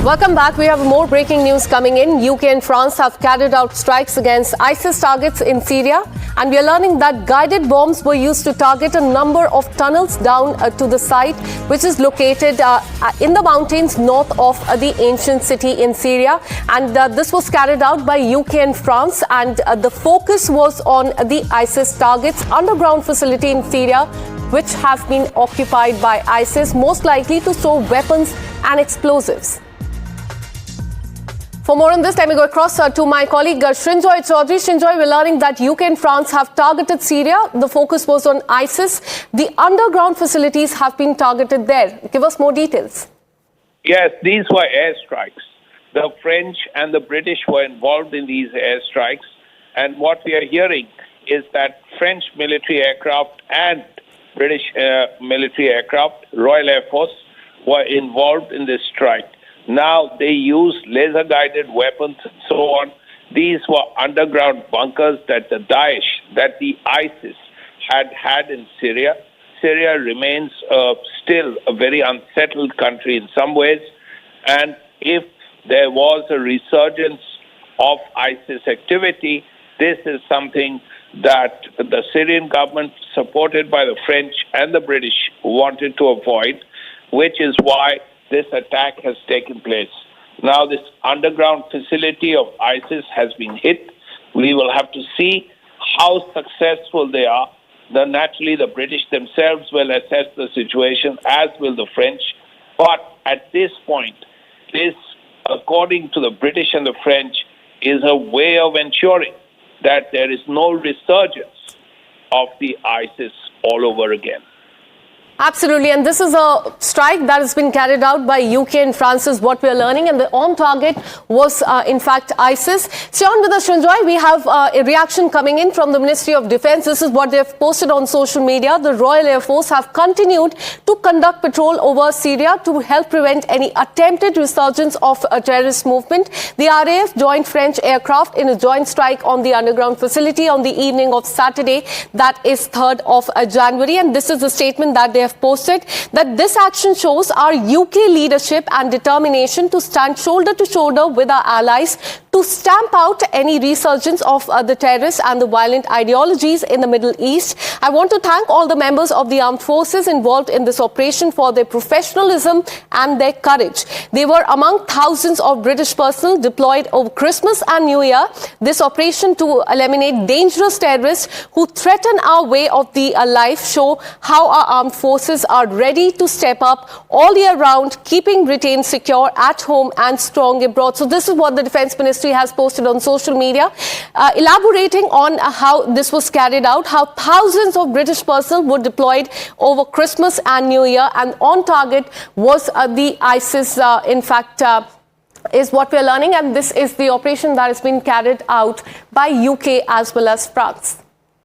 Welcome back. We have more breaking news coming in. UK and France have carried out strikes against ISIS targets in Syria, and we are learning that guided bombs were used to target a number of tunnels down to the site, which is located in the mountains north of the ancient city in Syria. And this was carried out by UK and France, and the focus was on the ISIS targets underground facility in Syria, which have been occupied by ISIS, most likely to store weapons and explosives. For more on this, let me go across to my colleague Srinjoy Chaudhary. Srinjoy, we're learning that UK and France have targeted Syria. The focus was on ISIS. The underground facilities have been targeted there. Give us more details. Yes, these were airstrikes. The French and the British were involved in these airstrikes. And what we are hearing is that French military aircraft and British military aircraft, Royal Air Force, were involved in this strike. Now they used laser-guided weapons and so on. These were underground bunkers that the ISIS had in Syria. Syria remains still a very unsettled country in some ways. And if there was a resurgence of ISIS activity, this is something that the Syrian government, supported by the French and the British, wanted to avoid, which is why this attack has taken place. Now, this underground facility of ISIS has been hit. We will have to see how successful they are. Naturally, the British themselves will assess the situation, as will the French. But at this point, this, according to the British and the French, is a way of ensuring that there is no resurgence of the ISIS all over again. Absolutely, and this is a strike that has been carried out by UK and France, is what we are learning, and the on target was in fact ISIS. Stay on with us, Srinjoy. We have a reaction coming in from the Ministry of Defence. This is what they have posted on social media. The Royal Air Force have continued to conduct patrol over Syria to help prevent any attempted resurgence of a terrorist movement. The RAF joined French aircraft in a joint strike on the underground facility on the evening of Saturday, that is 3rd of January, and this is the statement that they have posted, that this action shows our UK leadership and determination to stand shoulder to shoulder with our allies to stamp out any resurgence of the terrorists and the violent ideologies in the Middle East. I want to thank all the members of the armed forces involved in this operation for their professionalism and their courage. They were among thousands of British personnel deployed over Christmas and New Year. This operation to eliminate dangerous terrorists who threaten our way of the life show how our armed forces are ready to step up all year round, keeping Britain secure at home and strong abroad. So this is what the Defence Ministry has posted on social media, elaborating on how this was carried out, how thousands of British personnel were deployed over Christmas and New Year, and on target was the ISIS, in fact, is what we are learning, and this is the operation that has been carried out by UK as well as France.